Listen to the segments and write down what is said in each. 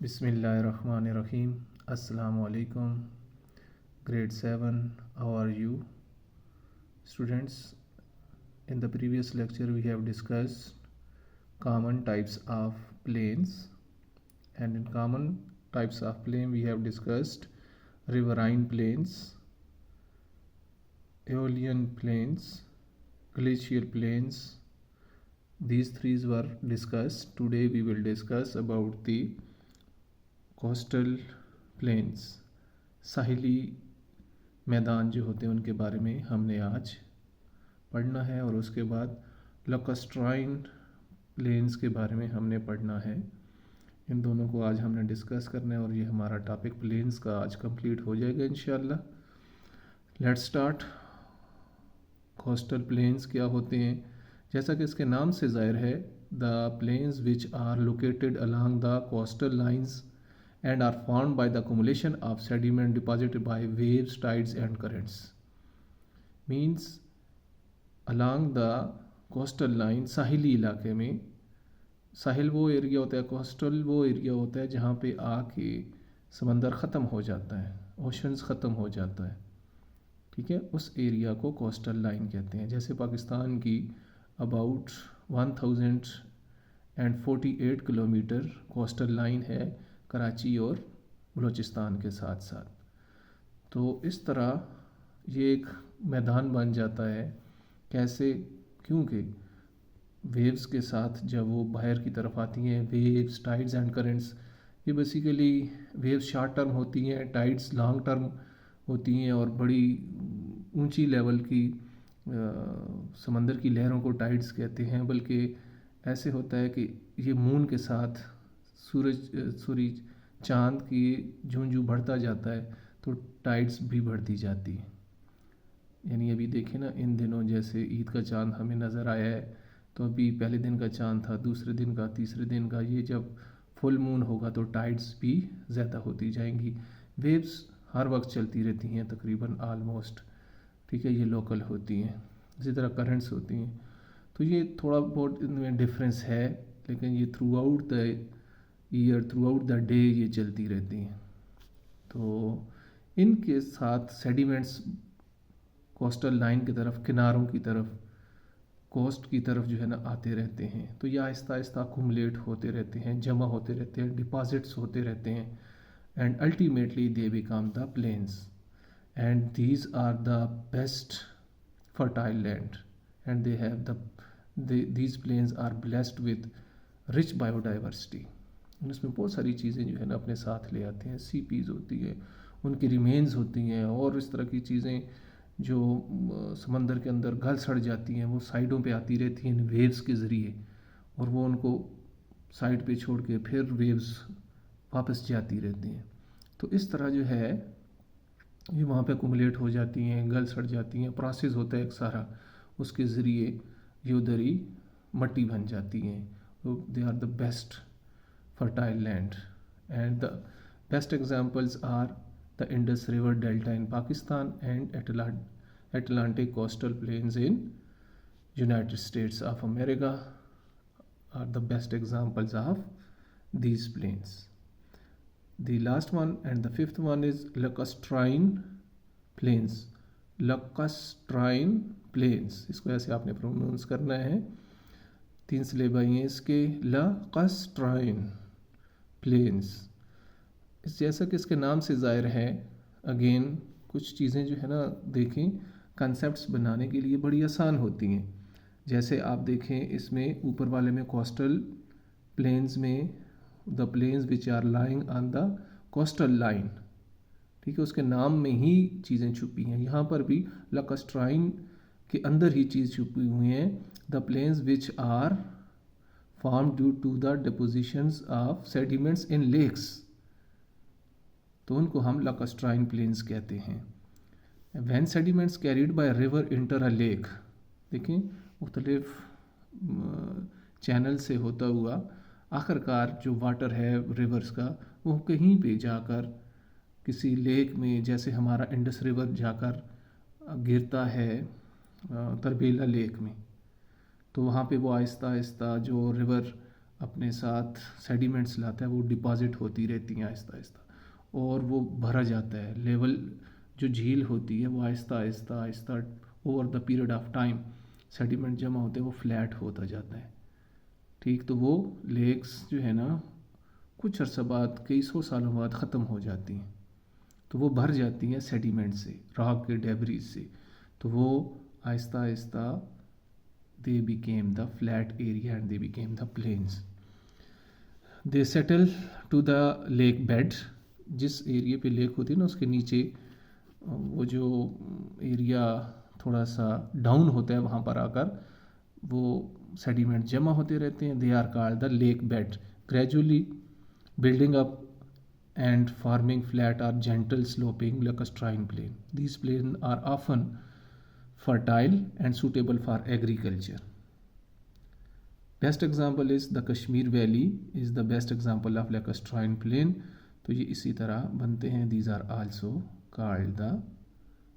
Bismillahirrahmanirrahim. Assalamu alaikum. Grade 7. How are you? Students, in the previous lecture we have discussed common types of plains, and in common types of plain we have discussed riverine plains, aeolian plains, glacial plains. These three were discussed. Today we will discuss about the coastal plains, साहिली मैदान जो होते हैं उनके बारे में हमने आज पढ़ना है, और उसके बाद लैक्रोस्ट्राइन प्लेन्स के बारे में हमने पढ़ना है। इन दोनों को आज हमने डिस्कस करना है और ये हमारा टॉपिक प्लेन्स का आज कंप्लीट हो जाएगा इंशाल्लाह। Let's start. कोस्टल प्लेन्स क्या होते हैं? जैसा कि इसके नाम से ज़ाहिर है, the plains which are located along the coastal lines and are formed by the accumulation of sediment deposited by waves, tides and currents. Means along the coastal line, साहिली इलाके में, साहिल वो एरिया होता है, कोस्टल वो एरिया होता है जहाँ पे आके समंदर ख़त्म हो जाता है, ओशंस ख़त्म हो जाता है, ठीक है। उस एरिया को कोस्टल लाइन कहते हैं। जैसे पाकिस्तान की अबाउट 1048 किलोमीटर कोस्टल लाइन है कराची और बलूचिस्तान के साथ साथ। तो इस तरह ये एक मैदान बन जाता है। कैसे? क्योंकि वेव्स के साथ जब वो बाहर की तरफ आती हैं, वेव्स, टाइड्स एंड करंट्स, ये बेसिकली वेव्स शॉर्ट टर्म होती हैं, टाइड्स लॉन्ग टर्म होती हैं, और बड़ी ऊंची लेवल की समंदर की लहरों को टाइड्स कहते हैं। बल्कि ऐसे होता है कि ये मून के साथ सूरज चाँद की जूं बढ़ता जाता है तो टाइड्स भी बढ़ती जाती है। यानी अभी देखें ना, इन दिनों जैसे ईद का चाँद हमें नज़र आया है, तो अभी पहले दिन का चाँद था, दूसरे दिन का, तीसरे दिन का, ये जब फुल मून होगा तो टाइड्स भी ज़्यादा होती जाएंगी। वेव्स हर वक्त चलती रहती हैं तकरीबन ऑलमोस्ट, ठीक है, ये लोकल होती हैं। इसी तरह करंट्स होती हैं। तो ये थोड़ा बहुत इनमें डिफरेंस है, लेकिन ये through out the year, through out the day ये चलती रहती हैं। तो इनके साथ सेडिमेंट्स कोस्टल लाइन की तरफ, किनारों की तरफ, कोस्ट की तरफ जो है ना आते रहते हैं। तो ये आहिस्ता आहिस्ता अक्यूमुलेट होते रहते हैं, जमा होते रहते हैं, डिपॉजिट्स होते रहते हैं, and ultimately they become the plains, and these are the best fertile land, and they have these plains are blessed with rich biodiversity. इसमें बहुत सारी चीज़ें जो है ना अपने साथ ले आते हैं। सीपीज़ होती है, उनकी रिमेन्स होती हैं, और इस तरह की चीज़ें जो समंदर के अंदर गल सड़ जाती हैं वो साइडों पे आती रहती हैं वेव्स के ज़रिए, और वो उनको साइड पे छोड़ के फिर वेव्स वापस जाती रहती हैं। तो इस तरह जो है ये वहाँ पे अक्यूमुलेट हो जाती हैं, गल सड़ जाती हैं, प्रोसेस होता है एक सारा, उसके ज़रिए ये उधर ही मट्टी बन जाती हैं। तो they are the best fertile land, and the best examples are the Indus River Delta in Pakistan and Atlantic coastal plains in United States of America are the best examples of these plains. The last one and the fifth one is lacustrine plains. Lacustrine plains, इसको ऐसे आपने pronounce करना है। 3 syllabi हैं इसके। lacustrine planes, इस जैसा कि इसके नाम से ज़ाहिर है, अगेन कुछ चीज़ें जो है ना देखें, कॉन्सेप्ट्स बनाने के लिए बड़ी आसान होती हैं। जैसे आप देखें इसमें ऊपर वाले में कोस्टल प्लेन्स में the plains which are lying on the coastal line, ठीक है, उसके नाम में ही चीज़ें छुपी हैं। यहाँ पर भी लैक्रोस्ट्राइन के अंदर ही चीज़ छुपी हुई हैं। The plains which are formed due to the depositions of sediments in lakes, तो उनको हम lacustrine plains कहते हैं। When sediments carried by a river enter a lake, देखें मुख्तलिफ चैनल से होता हुआ आखिरकार जो वाटर है रिवर्स का, वो कहीं पे जाकर किसी लेक में, जैसे हमारा इंडस रिवर जाकर गिरता है तरबेला लेक में, तो वहाँ पे वो आहिस्ता आहिस्ता जो रिवर अपने साथ सेडिमेंट्स लाता है, वो डिपॉजिट होती रहती हैं आहिस्ता आहिस्ता, और वो भरा जाता है। लेवल जो झील होती है वो Aahista Aahista Aahista over the period of time sediment जमा होते हैं, वो फ्लैट होता जाता है। ठीक, तो वो लेक्स जो है ना कुछ अर्सा बाद, कई सौ सालों बाद ख़त्म हो जाती हैं। तो वो भर जाती हैं सेडिमेंट से, रॉक के डेब्रीज से। तो वो Aahista Aahista they became the flat area and they became the plains. They settle to the lake bed. जिस एरिया पे लेक होती है ना उसके नीचे वो जो एरिया थोड़ा सा डाउन होता है, वहाँ पर आकर वो सेडिमेंट जमा होते रहते हैं। They are called the lake bed, gradually building up and forming flat or gentle sloping lacustrine plain. These plains are often fertile and suitable for agriculture. Best example is the Kashmir Valley is the best example of lacustrine plain. तो ये इसी तरह बनते हैं. These are also called the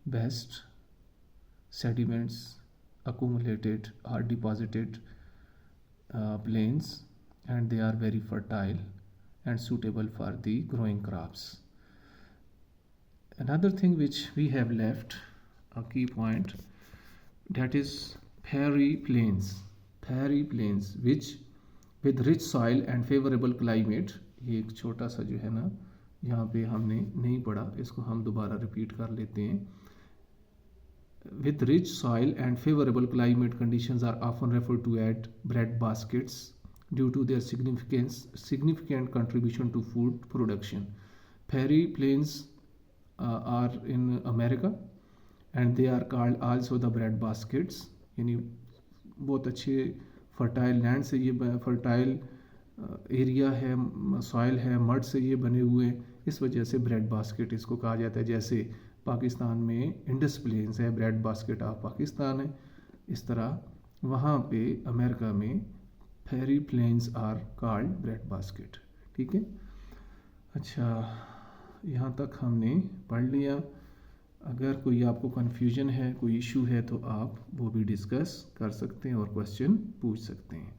best sediments accumulated or deposited plains, and they are very fertile and suitable for the growing crops. Another thing which we have left, a key point, that is prairie plains. Prairie plains which with rich soil and favorable climate. ये एक छोटा सा जो है ना यहाँ पे हमने नहीं पढ़ा, इसको हम दोबारा रिपीट कर लेते हैं. With rich soil and favorable climate conditions are often referred to as bread baskets due to their significant contribution to food production. Prairie plains are in America and they are called also the bread baskets. यानी बहुत अच्छे fertile land से ये fertile area है, soil है, mud से ये बने हुए हैं, इस वजह से ब्रेड बास्केट इसको कहा जाता है. जैसे पाकिस्तान में इंडस प्लेन्स है, ब्रेड बास्केट ऑफ पाकिस्तान है. इस तरह वहाँ पे अमेरिका में prairie plains are called bread basket. ठीक है, अच्छा यहाँ तक हमने पढ़ लिया. अगर कोई आपको कन्फ्यूजन है, कोई इशू है, तो आप वो भी डिस्कस कर सकते हैं और क्वेश्चन पूछ सकते हैं.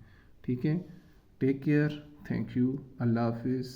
ठीक है, टेक केयर, थैंक यू, अल्लाह हाफिज़.